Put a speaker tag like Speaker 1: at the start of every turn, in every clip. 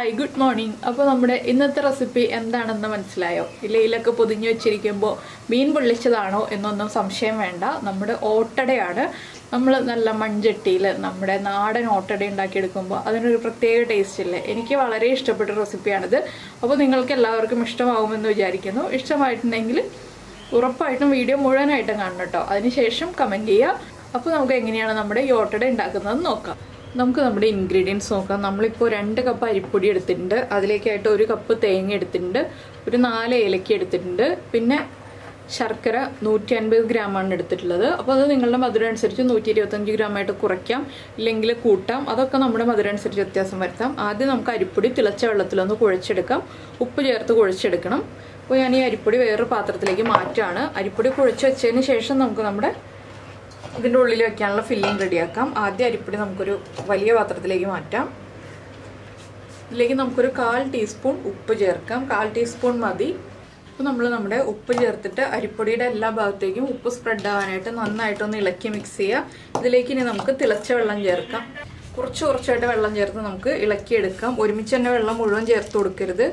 Speaker 1: Hi good morning. അപ്പോൾ നമ്മുടെ ഇന്നത്തെ റെസിപ്പി എന്താണെന്ന് മനസ്സിലായോ? ഇലയിലൊക്കെ പൊതിഞ്ഞു വെച്ചിരിക്കുമ്പോൾ മീൻ പൊള്ളിച്ചതാണോ എന്നൊന്നും സംശയം വേണ്ട. നമ്മുടെ ഓട്ടടയാണ്. നമ്മൾ നല്ല മൺചട്ടിയിൽ നമ്മുടെ നാടൻ ഓട്ടട ഉണ്ടാക്കിയെടുക്കുമ്പോൾ അതിനൊരു പ്രത്യേക ടേസ്റ്റ് ഇല്ലേ? എനിക്ക് വളരെ ഇഷ്ടപ്പെട്ട റെസിപ്പിയാണിത്. അപ്പോൾ നിങ്ങൾക്ക് എല്ലാവർക്കും ഇഷ്ടമാവുമെന്ന് വിചാരിക്കുന്നു. ഇഷ്ടമായിട്ടുണ്ടെങ്കിൽ ഉറപ്പായിട്ടും വീഡിയോ മുഴുവനായിട്ടും കാണണം കേട്ടോ. അതിനുശേഷം കമൻറ്റ് ചെയ്യുക. അപ്പോൾ നമുക്ക് എങ്ങനെയാണ് നമ്മുടെ ഈ ഓട്ടട ഉണ്ടാക്കുന്നതെന്ന് നോക്കാം. നമുക്ക് നമ്മുടെ ഇൻഗ്രീഡിയൻസ് നോക്കാം. നമ്മളിപ്പോൾ 2 കപ്പ് അരിപ്പൊടി എടുത്തിട്ടുണ്ട്. അതിലേക്കായിട്ട് 1 കപ്പ് തേങ്ങ എടുത്തിട്ടുണ്ട്, ഒരു 4 ഏലക്ക എടുത്തിട്ടുണ്ട്, പിന്നെ ശർക്കര 150 ഗ്രാമാണ് എടുത്തിട്ടുള്ളത്. അപ്പോൾ അത് നിങ്ങളുടെ മധുരം അനുസരിച്ച് 125 ഗ്രാമായിട്ട് കുറയ്ക്കാം, ഇല്ലെങ്കിൽ കൂട്ടാം. അതൊക്കെ നമ്മുടെ മധുരം അനുസരിച്ച് വ്യത്യാസം വരുത്താം. ആദ്യം നമുക്ക് അരിപ്പൊടി തിളച്ച വെള്ളത്തിലൊന്ന് കുഴച്ചെടുക്കാം. ഉപ്പ് ചേർത്ത് കുഴച്ചെടുക്കണം. അപ്പോൾ ഞാൻ ഈ അരിപ്പൊടി വേറൊരു പാത്രത്തിലേക്ക് മാറ്റുകയാണ്. അരിപ്പൊടി കുഴച്ച് വെച്ചതിന് ശേഷം നമുക്ക് നമ്മുടെ ഇതിൻ്റെ ഉള്ളിൽ വെക്കാനുള്ള ഫില്ലിങ് റെഡിയാക്കാം. ആദ്യം അരിപ്പൊടി നമുക്കൊരു വലിയ പാത്രത്തിലേക്ക് മാറ്റാം. ഇതിലേക്ക് നമുക്കൊരു 1/4 ടീസ്പൂൺ ഉപ്പ് ചേർക്കാം. 1/4 ടീസ്പൂൺ മതി. അപ്പോൾ നമ്മൾ നമ്മുടെ ഉപ്പ് ചേർത്തിട്ട് അരിപ്പൊടിയുടെ എല്ലാ ഭാഗത്തേക്കും ഉപ്പ് സ്പ്രെഡ് ആവാനായിട്ട് നന്നായിട്ടൊന്ന് ഇളക്കി മിക്സ് ചെയ്യുക. ഇതിലേക്ക് ഇനി നമുക്ക് തിളച്ച വെള്ളം ചേർക്കാം. കുറച്ചായിട്ട് വെള്ളം ചേർത്ത് നമുക്ക് ഇളക്കിയെടുക്കാം. ഒരുമിച്ച് തന്നെ വെള്ളം മുഴുവൻ ചേർത്ത് കൊടുക്കരുത്.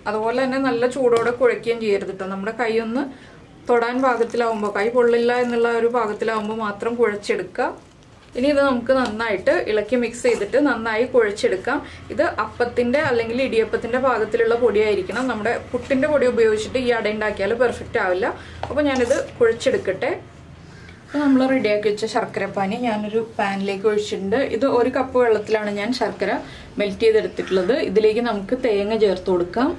Speaker 1: അതുപോലെ തന്നെ നല്ല ചൂടോടെ കുഴയ്ക്കുകയും ചെയ്യരുത് കേട്ടോ. നമ്മുടെ കൈ ഒന്ന് തൊടാൻ പാകത്തിലാവുമ്പോൾ, കൈ പൊള്ളില്ല എന്നുള്ള ഒരു പാകത്തിലാവുമ്പോൾ മാത്രം കുഴച്ചെടുക്കുക. ഇനി ഇത് നമുക്ക് നന്നായിട്ട് ഇളക്കി മിക്സ് ചെയ്തിട്ട് നന്നായി കുഴച്ചെടുക്കാം. ഇത് അപ്പത്തിൻ്റെ അല്ലെങ്കിൽ ഇടിയപ്പത്തിൻ്റെ പാകത്തിലുള്ള പൊടിയായിരിക്കണം. നമ്മുടെ പുട്ടിൻ്റെ പൊടി ഉപയോഗിച്ചിട്ട് ഈ അട ഉണ്ടാക്കിയാൽ പെർഫെക്റ്റ് ആവില്ല. അപ്പോൾ ഞാനിത് കുഴച്ചെടുക്കട്ടെ. അപ്പോൾ നമ്മൾ റെഡിയാക്കി വെച്ച ശർക്കരപ്പാനി ഞാനൊരു പാനിലേക്ക് ഒഴിച്ചിട്ടുണ്ട്. ഇത് 1 കപ്പ് വെള്ളത്തിലാണ് ഞാൻ ശർക്കര മെൽറ്റ് ചെയ്തെടുത്തിട്ടുള്ളത്. ഇതിലേക്ക് നമുക്ക് തേങ്ങ ചേർത്ത് കൊടുക്കാം.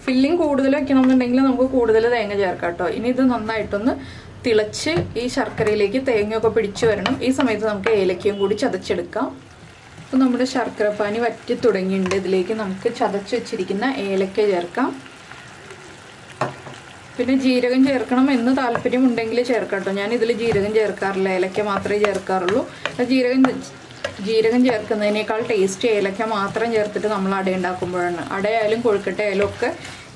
Speaker 1: ഫില്ലിങ് കൂടുതൽ വെക്കണമെന്നുണ്ടെങ്കിൽ നമുക്ക് കൂടുതൽ തേങ്ങ ചേർക്കാം കേട്ടോ. ഇനി ഇത് നന്നായിട്ടൊന്ന് തിളച്ച് ഈ ശർക്കരയിലേക്ക് തേങ്ങയൊക്കെ പിടിച്ചു വരണം. ഈ സമയത്ത് നമുക്ക് ഏലക്കയും കൂടി ചതച്ചെടുക്കാം. അപ്പോൾ നമ്മുടെ ശർക്കരപ്പാനി വറ്റി തുടങ്ങിയിട്ടുണ്ട്. ഇതിലേക്ക് നമുക്ക് ചതച്ച് വെച്ചിരിക്കുന്ന ഏലക്ക ചേർക്കാം. പിന്നെ ജീരകം ചേർക്കണം എന്ന് താല്പര്യമുണ്ടെങ്കിൽ ചേർക്കാം കേട്ടോ. ഞാൻ ഇതിൽ ജീരകം ചേർക്കാറില്ല, ഏലക്ക മാത്രമേ ചേർക്കാറുള്ളൂ. ജീരകം ചേർക്കുന്നതിനേക്കാൾ ടേസ്റ്റ് ഏലക്ക മാത്രം ചേർത്തിട്ട് നമ്മൾ അട ഉണ്ടാക്കുമ്പോഴാണ്. അടയായാലും കൊഴുക്കട്ടയായാലും ഒക്കെ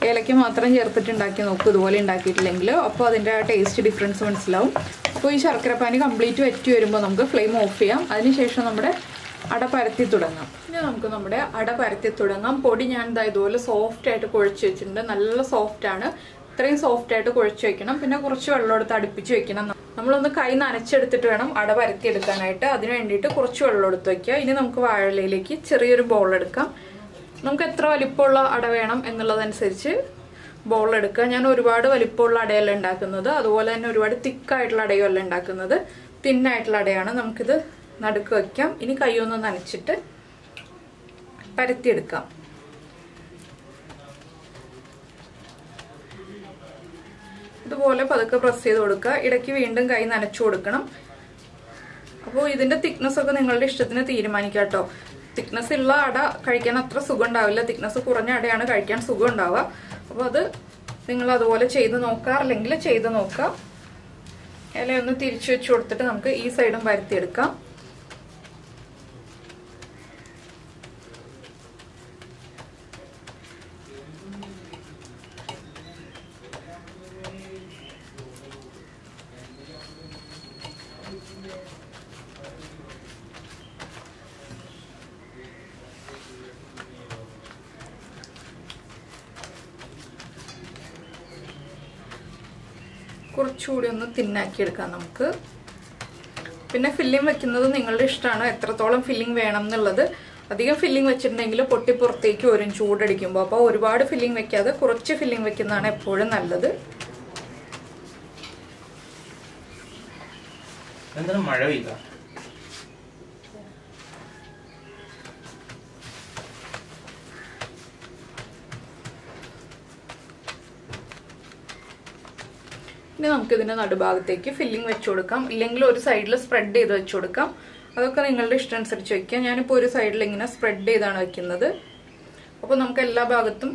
Speaker 1: ഏലക്ക മാത്രം ചേർത്തിട്ട് ഉണ്ടാക്കി നോക്കും, ഇതുപോലെ ഉണ്ടാക്കിയിട്ടില്ലെങ്കിൽ. അപ്പോൾ അതിൻ്റെ ആ ടേസ്റ്റ് ഡിഫറൻസ് മനസ്സിലാവും. അപ്പോൾ ഈ ശർക്കരപ്പാനി കംപ്ലീറ്റ് വറ്റി വരുമ്പോൾ നമുക്ക് ഫ്ലെയിം ഓഫ് ചെയ്യാം. അതിനുശേഷം നമ്മുടെ അട പരത്തി തുടങ്ങാം. ഇനി നമുക്ക് നമ്മുടെ അട പരത്തി തുടങ്ങാം. പൊടി ഞാൻ ഇതുപോലെ സോഫ്റ്റായിട്ട് കുഴച്ച് വെച്ചിട്ടുണ്ട്. നല്ല സോഫ്റ്റാണ്. ഇത്രയും സോഫ്റ്റായിട്ട് കുഴച്ച് വെക്കണം. പിന്നെ കുറച്ച് വെള്ളം എടുത്ത് അടുപ്പിച്ച് വെക്കണം. നമ്മളൊന്ന് കൈ നനച്ചെടുത്തിട്ട് വേണം അട പരത്തി എടുക്കാനായിട്ട്. അതിന് വേണ്ടിയിട്ട് കുറച്ച് വെള്ളം എടുത്ത് വയ്ക്കുക. ഇനി നമുക്ക് വാഴയിലേക്ക് ചെറിയൊരു ബോൾ എടുക്കാം. നമുക്ക് എത്ര വലിപ്പമുള്ള അട വേണം എന്നുള്ളതനുസരിച്ച് ബോൾ എടുക്കുക. ഞാൻ ഒരുപാട് വലിപ്പമുള്ള അടയല്ല ഉണ്ടാക്കുന്നത്, അതുപോലെ തന്നെ ഒരുപാട് തിക്കായിട്ടുള്ള അടയല്ല ഉണ്ടാക്കുന്നത്. തിന്നായിട്ടുള്ള അടയാണ്. നമുക്കിത് നടുക്ക് വയ്ക്കാം. ഇനി കൈ ഒന്ന് നനച്ചിട്ട് പരത്തിയെടുക്കാം. ഇതുപോലെ പതുക്കെ പ്രസ് ചെയ്ത് കൊടുക്കുക. ഇടയ്ക്ക് വീണ്ടും കൈ നനച്ചു കൊടുക്കണം. അപ്പോൾ ഇതിന്റെ തിക്നെസ് ഒക്കെ നിങ്ങളുടെ ഇഷ്ടത്തിന് തീരുമാനിക്കുക കേട്ടോ. തിക്നെസ് ഉള്ള അട കഴിക്കാൻ അത്ര സുഖം ഉണ്ടാവില്ല. തിക്നെസ് കുറഞ്ഞ അടയാണ് കഴിക്കാൻ സുഖം ഉണ്ടാവുക. അപ്പോൾ അത് നിങ്ങൾ അതുപോലെ ചെയ്ത് നോക്കാറില്ലെങ്കിൽ ചെയ്ത് നോക്കുക. ഇലയൊന്ന് തിരിച്ചു വെച്ച് കൊടുത്തിട്ട് നമുക്ക് ഈ സൈഡും പരത്തിയെടുക്കാം. കുറച്ചുകൂടി ഒന്ന് തിന്നാക്കി എടുക്കാം നമുക്ക്. പിന്നെ ഫില്ലിങ് വെക്കുന്നത് നിങ്ങളുടെ ഇഷ്ടമാണ്, എത്രത്തോളം ഫില്ലിങ് വേണം എന്നുള്ളത്. അധികം ഫില്ലിങ് വെച്ചിട്ടുണ്ടെങ്കിൽ പൊട്ടി പുറത്തേക്ക് വരും ചൂടടിക്കുമ്പോൾ. അപ്പോൾ ഒരുപാട് ഫില്ലിങ് വെക്കാതെ കുറച്ച് ഫില്ലിങ് വെക്കുന്നതാണ് എപ്പോഴും നല്ലത്.
Speaker 2: മഴ പെയ്ത
Speaker 1: ഇനി നമുക്ക് ഇതിന്റെ നടുഭാഗത്തേക്ക് ഫില്ലിങ് വെച്ചു കൊടുക്കാം. ഇല്ലെങ്കിൽ ഒരു സൈഡിൽ സ്പ്രെഡ് ചെയ്ത് വെച്ചു കൊടുക്കാം. അതൊക്കെ നിങ്ങളുടെ ഇഷ്ടം അനുസരിച്ച് വെക്കാം. ഞാനിപ്പോൾ ഒരു സൈഡിൽ ഇങ്ങനെ സ്പ്രെഡ് ചെയ്താണ് വെക്കുന്നത്. അപ്പോൾ നമുക്ക് എല്ലാ ഭാഗത്തും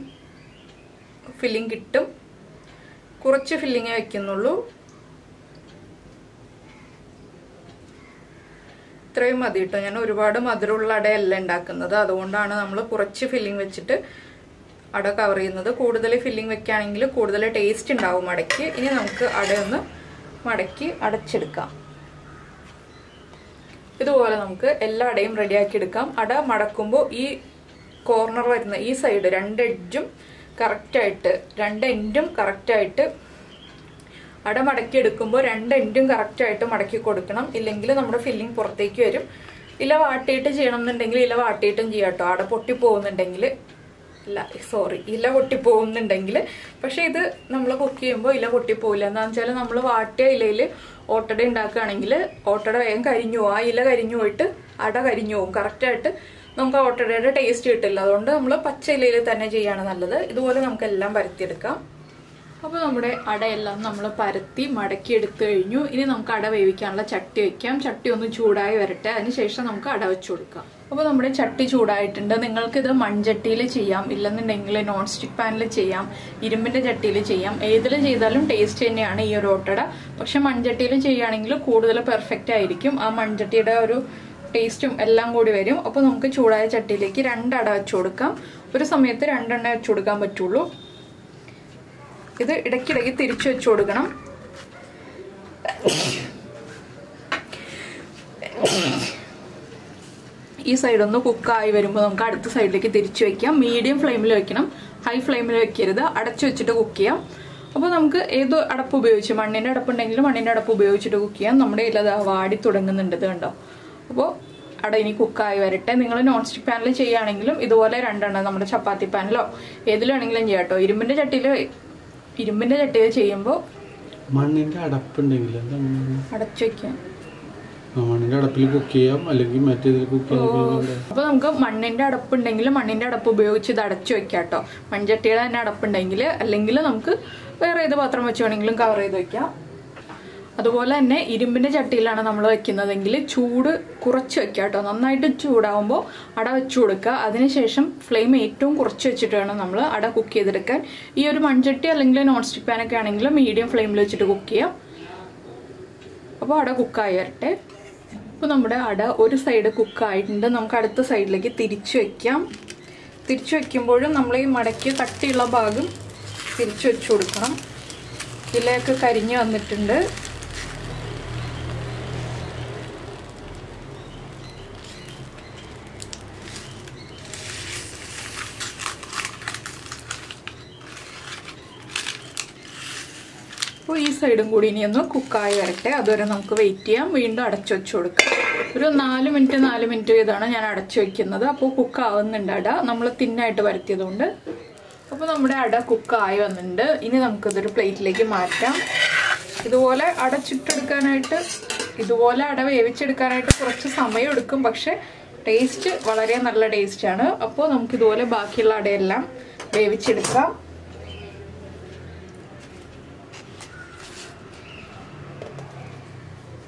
Speaker 1: ഫില്ലിങ് കിട്ടും. കുറച്ച് ഫില്ലിങ്ങേ വെക്കുന്നുള്ളൂ. ഇത്രയും മതി കേട്ടോ. ഞാൻ ഒരുപാട് മധുരമുള്ള അടയല്ല ഉണ്ടാക്കുന്നത്, അതുകൊണ്ടാണ് നമ്മൾ കുറച്ച് ഫില്ലിങ് വെച്ചിട്ട് അട കവർ ചെയ്യുന്നത്. കൂടുതൽ ഫില്ലിങ് വെക്കുകയാണെങ്കിൽ കൂടുതൽ ടേസ്റ്റ് ഉണ്ടാവും അടയ്ക്ക്. ഇനി നമുക്ക് അടയൊന്ന് മടക്കി അടച്ചെടുക്കാം. ഇതുപോലെ നമുക്ക് എല്ലാ അടയും റെഡിയാക്കി എടുക്കാം. അട മടക്കുമ്പോൾ ഈ കോർണർ വരുന്ന ഈ സൈഡ് രണ്ട് എൻഡും കറക്റ്റായിട്ട് അട മടക്കി എടുക്കുമ്പോൾ രണ്ട് എൻഡും കറക്റ്റായിട്ട് മടക്കി കൊടുക്കണം. ഇല്ലെങ്കിൽ നമ്മുടെ ഫില്ലിംഗ് പുറത്തേക്ക് വരും. ഇല വാട്ടിയിട്ട് ചെയ്യണം എന്നുണ്ടെങ്കിൽ ഇല വാട്ടിയിട്ടും ചെയ്യാം കേട്ടോ. അട പൊട്ടിപ്പോകുന്നുണ്ടെങ്കിൽ ഇല പൊട്ടിപ്പോകുന്നുണ്ടെങ്കിൽ. പക്ഷെ ഇത് നമ്മൾ കുക്ക് ചെയ്യുമ്പോൾ ഇല പൊട്ടിപ്പോയില്ല. എന്താണെന്ന് വെച്ചാൽ നമ്മൾ വാട്ടിയ ഇലയിൽ ഓട്ടട ഉണ്ടാക്കുകയാണെങ്കിൽ ഓട്ടട വേഗം കരിഞ്ഞു പോകും. ആ ഇല കരിഞ്ഞു പോയിട്ട് അട കരിഞ്ഞു പോകും. കറക്റ്റായിട്ട് നമുക്ക് ഓട്ടടയുടെ ടേസ്റ്റ് കിട്ടില്ല. അതുകൊണ്ട് നമ്മൾ പച്ച ഇലയിൽ തന്നെ ചെയ്യാണ് നല്ലത്. ഇതുപോലെ നമുക്ക് എല്ലാം പരത്തിയെടുക്കാം. അപ്പോൾ നമ്മുടെ അടയെല്ലാം നമ്മൾ പരത്തി മടക്കി എടുത്തു കഴിഞ്ഞു. ഇനി നമുക്ക് അട വേവിക്കാനുള്ള ചട്ടി വെക്കാം. ചട്ടി ഒന്ന് ചൂടായി വരട്ടെ. അതിനുശേഷം നമുക്ക് അട വെച്ചു കൊടുക്കാം. അപ്പോൾ നമ്മുടെ ചട്ടി ചൂടായിട്ടുണ്ട്. നിങ്ങൾക്കിത് മൺചട്ടിയിൽ ചെയ്യാം, ഇല്ലെന്നുണ്ടെങ്കിൽ നോൺ സ്റ്റിക്ക് പാനിൽ ചെയ്യാം, ഇരുമ്പിൻ്റെ ചട്ടിയിൽ ചെയ്യാം. ഏതിൽ ചെയ്താലും ടേസ്റ്റ് തന്നെയാണ് ഈ ഒരു ഓട്ടട. പക്ഷെ മൺചട്ടിയിൽ ചെയ്യുകയാണെങ്കിൽ കൂടുതൽ പെർഫെക്റ്റ് ആയിരിക്കും. ആ മൺചട്ടിയുടെ ഒരു ടേസ്റ്റും എല്ലാം കൂടി വരും. അപ്പോൾ നമുക്ക് ചൂടായ ചട്ടിയിലേക്ക് 2 അട വെച്ചു കൊടുക്കാം. ഒരു സമയത്ത് 2 എണ്ണ വെച്ചു കൊടുക്കാൻ പറ്റുള്ളൂ. ഇത് ഇടയ്ക്കിടയ്ക്ക് തിരിച്ചു വെച്ചു കൊടുക്കണം. ഈ സൈഡ് ഒന്ന് കുക്കായി വരുമ്പോൾ നമുക്ക് അടുത്ത സൈഡിലേക്ക് തിരിച്ചു വെക്കാം. മീഡിയം ഫ്ലെയിമിൽ വെക്കണം, ഹൈ ഫ്ലെയിമിൽ വെക്കരുത്. അടച്ചു വെച്ചിട്ട് കുക്ക് ചെയ്യാം. അപ്പോൾ നമുക്ക് ഏത് അടപ്പ് ഉപയോഗിച്ച്, മണ്ണിൻ്റെ അടപ്പുണ്ടെങ്കിലും മണ്ണിൻ്റെ അടപ്പ് ഉപയോഗിച്ചിട്ട് കുക്ക് ചെയ്യാം. നമ്മുടെ ഇലത് വാടി തുടങ്ങുന്നുണ്ട്, ഇത് കണ്ടോ. അപ്പോൾ അട ഇനി കുക്കായി വരട്ടെ. നിങ്ങൾ നോൺ സ്റ്റിക്ക് പാനിൽ ചെയ്യുകയാണെങ്കിലും ഇതുപോലെ 2 എണ്ണം നമ്മുടെ ചപ്പാത്തി പാനിലോ ഏതിലാണെങ്കിലും ചെയ്യാം കേട്ടോ. ഇരുമ്പിൻ്റെ ചട്ടിയിൽ ചെയ്യുമ്പോൾ
Speaker 2: മണ്ണിന്റെ അടപ്പുണ്ടെങ്കിൽ
Speaker 1: അടച്ചു വെക്കാം.
Speaker 2: മണ്ണിന്റെ അടപ്പിൽ കുക്ക് ചെയ്യാം, അല്ലെങ്കിൽ മറ്റേതിൽ കുക്ക് ചെയ്യാം.
Speaker 1: അപ്പോൾ നമുക്ക് മണ്ണിന്റെ അടപ്പുണ്ടെങ്കിൽ മണ്ണിന്റെ അടപ്പ് ഉപയോഗിച്ച് ഇത് അടച്ചു വെക്കാം കേട്ടോ. മൺചട്ടിയുടെ തന്നെ അടപ്പുണ്ടെങ്കിൽ, അല്ലെങ്കിൽ നമുക്ക് വേറെ ഏത് പാത്രം വെച്ച് വേണമെങ്കിലും കവർ ചെയ്ത് വെക്കാം. അതുപോലെ തന്നെ ഇരുമ്പിന്റെ ചട്ടിയിലാണ് നമ്മൾ വെക്കുന്നതെങ്കിൽ ചൂട് കുറച്ച് വെക്കുക കേട്ടോ. നന്നായിട്ട് ചൂടാവുമ്പോൾ അട വെച്ചു കൊടുക്കുക. അതിനുശേഷം ഫ്ലെയിം ഏറ്റവും കുറച്ച് വെച്ചിട്ട് വേണം നമ്മൾ അട കുക്ക് ചെയ്തെടുക്കാൻ. ഈ ഒരു മൺചട്ടി അല്ലെങ്കിൽ നോൺ സ്റ്റിക്ക് പാനൊക്കെ ആണെങ്കിൽ മീഡിയം ഫ്ലെയിമിൽ വെച്ചിട്ട് കുക്ക് ചെയ്യാം. അപ്പോൾ അട കുക്കായി വരട്ടെ. അപ്പോൾ നമ്മുടെ അട ഒരു സൈഡ് കുക്കായിട്ടുണ്ട്. നമുക്ക് അടുത്ത സൈഡിലേക്ക് തിരിച്ചു വെക്കാം. തിരിച്ചു വെക്കുമ്പോഴും നമ്മൾ ഈ മടക്കി കട്ടിയുള്ള ഭാഗം തിരിച്ചു വെച്ചു കൊടുക്കണം. ഇലയൊക്കെ കരിഞ്ഞ് വന്നിട്ടുണ്ട്. അപ്പോൾ ഈ സൈഡും കൂടി ഇനി ഒന്ന് കുക്കായി വരട്ടെ. അതുവരെ നമുക്ക് വെയിറ്റ് ചെയ്യാം. വീണ്ടും അടച്ചു വെച്ചു കൊടുക്കാം. ഒരു 4 മിനിറ്റ് ഇതാണ് ഞാൻ അടച്ചു വെക്കുന്നത്. അപ്പോൾ കുക്കാവുന്നുണ്ട് അട, നമ്മൾ തിന്നായിട്ട് വരുത്തിയതുകൊണ്ട്. അപ്പോൾ നമ്മുടെ അട കുക്കായി വന്നിട്ടുണ്ട്. ഇനി നമുക്കിതൊരു പ്ലേറ്റിലേക്ക് മാറ്റാം. ഇതുപോലെ അട വേവിച്ചെടുക്കാനായിട്ട് കുറച്ച് സമയം എടുക്കും. പക്ഷെ ടേസ്റ്റ് വളരെ നല്ല ടേസ്റ്റാണ്. അപ്പോൾ നമുക്കിതുപോലെ ബാക്കിയുള്ള അടയെല്ലാം വേവിച്ചെടുക്കാം.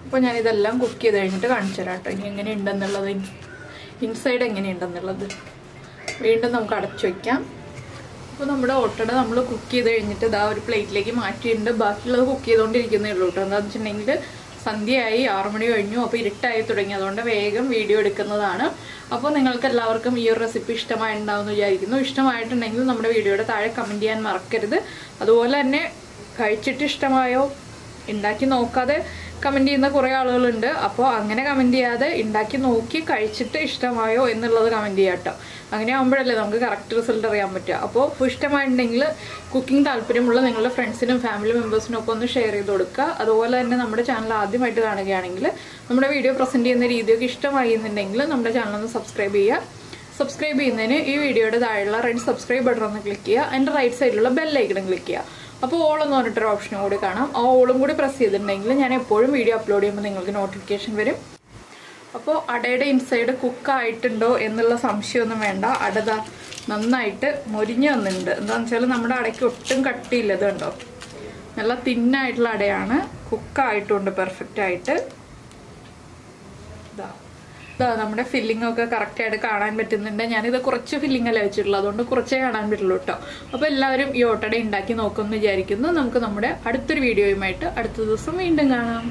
Speaker 1: അപ്പോൾ ഞാനിതെല്ലാം കുക്ക് ചെയ്ത് കഴിഞ്ഞിട്ട് കാണിച്ചു തരാം കേട്ടോ. ഇനി എങ്ങനെയുണ്ടെന്നുള്ളത്, ഇൻസൈഡ് എങ്ങനെയുണ്ടെന്നുള്ളത്. വീണ്ടും നമുക്ക് അടച്ചു വയ്ക്കാം. അപ്പോൾ നമ്മുടെ ഓട്ടട നമ്മൾ കുക്ക് ചെയ്ത് കഴിഞ്ഞിട്ട് ഇതാ ഒരു പ്ലേറ്റിലേക്ക് മാറ്റിയിട്ടുണ്ട്. ബാക്കിയുള്ളത് കുക്ക് ചെയ്തുകൊണ്ടിരിക്കുന്നേ ഉള്ളൂ കേട്ടോ. എന്താണെന്ന് വെച്ചിട്ടുണ്ടെങ്കിൽ സന്ധ്യയായി, 6 മണി കഴിഞ്ഞു. അപ്പോൾ ഇരുട്ടായി തുടങ്ങി. അതുകൊണ്ട് വേഗം വീഡിയോ എടുക്കുന്നതാണ്. അപ്പോൾ നിങ്ങൾക്ക് എല്ലാവർക്കും ഈ ഒരു റെസിപ്പി ഇഷ്ടമായിട്ടുണ്ടാവുമെന്ന് വിചാരിക്കുന്നു. ഇഷ്ടമായിട്ടുണ്ടെങ്കിൽ നമ്മുടെ വീഡിയോയുടെ താഴെ കമൻറ്റ് ചെയ്യാൻ മറക്കരുത്. അതുപോലെ തന്നെ കഴിച്ചിട്ട് ഇഷ്ടമായോ, ഉണ്ടാക്കി നോക്കാതെ കമൻറ്റ് ചെയ്യുന്ന കുറേ ആളുകളുണ്ട്. അപ്പോൾ അങ്ങനെ കമൻറ്റ് ചെയ്യാതെ ഉണ്ടാക്കി നോക്കി കഴിച്ചിട്ട് ഇഷ്ടമായോ എന്നുള്ളത് കമൻറ്റ് ചെയ്യാം കേട്ടോ. അങ്ങനെ ആകുമ്പോഴല്ലേ നമുക്ക് കറക്റ്റ് റിസൾട്ട് അറിയാൻ പറ്റുക. അപ്പോൾ ഇഷ്ടമായിട്ടുണ്ടെങ്കിൽ കുക്കിംഗ് താല്പര്യമുള്ള നിങ്ങളുടെ ഫ്രണ്ട്സിനും ഫാമിലി മെമ്പേഴ്സിനും ഒക്കെ ഒന്ന് ഷെയർ ചെയ്ത് കൊടുക്കുക. അതുപോലെ തന്നെ നമ്മുടെ ചാനൽ ആദ്യമായിട്ട് കാണുകയാണെങ്കിൽ നമ്മുടെ വീഡിയോ പ്രസൻറ്റ് ചെയ്യുന്ന രീതിയൊക്കെ ഇഷ്ടമായി എന്നുണ്ടെങ്കിൽ നമ്മുടെ ചാനലൊന്ന് സബ്സ്ക്രൈബ് ചെയ്യുക. സബ്സ്ക്രൈബ് ചെയ്യുന്നതിന് ഈ വീഡിയോയുടെ താഴെയുള്ള റെഡ് സബ്സ്ക്രൈബ് ബട്ടൺ ഒന്ന് ക്ലിക്ക് ചെയ്യുക. അതിൻ്റെ റൈറ്റ് സൈഡിലുള്ള ബെൽ ഐക്കൺ ക്ലിക്ക് ചെയ്യുക. അപ്പോൾ ഓൾ എന്ന് പറഞ്ഞിട്ടൊരു ഓപ്ഷനും കൂടി കാണാം. ആ ഓളും കൂടി പ്രസ് ചെയ്തിട്ടുണ്ടെങ്കിൽ ഞാൻ എപ്പോഴും വീഡിയോ അപ്ലോഡ് ചെയ്യുമ്പോൾ നിങ്ങൾക്ക് നോട്ടിഫിക്കേഷൻ വരും. അപ്പോൾ അടയുടെ ഇൻസൈഡ് കുക്കായിട്ടുണ്ടോ എന്നുള്ള സംശയമൊന്നും വേണ്ട. അട നന്നായിട്ട് മൊരിഞ്ഞ് വന്നിട്ടുണ്ട്. എന്താണെന്ന് വെച്ചാൽ നമ്മുടെ അടയ്ക്ക് ഒട്ടും കട്ടിയില്ല. ഇത് കണ്ടോ, നല്ല തിന്നായിട്ടുള്ള അടയാണ്. കുക്കായിട്ടുണ്ട് പെർഫെക്റ്റ് ആയിട്ട്. ഇതാ നമ്മുടെ ഫില്ലിംഗ് ഒക്കെ കറക്റ്റായിട്ട് കാണാൻ പറ്റുന്നുണ്ട്. ഞാനിത് കുറച്ച് ഫില്ലിംഗ് അല്ലേ വെച്ചിട്ടുള്ളൂ, അതുകൊണ്ട് കുറച്ചേ കാണാൻ പറ്റുള്ളൂ കേട്ടോ. അപ്പോൾ എല്ലാവരും ഈ ഓട്ടട ഉണ്ടാക്കി നോക്കുമെന്ന് വിചാരിക്കുന്നു. നമുക്ക് നമ്മുടെ അടുത്തൊരു വീഡിയോയുമായിട്ട് അടുത്ത ദിവസം വീണ്ടും കാണാം.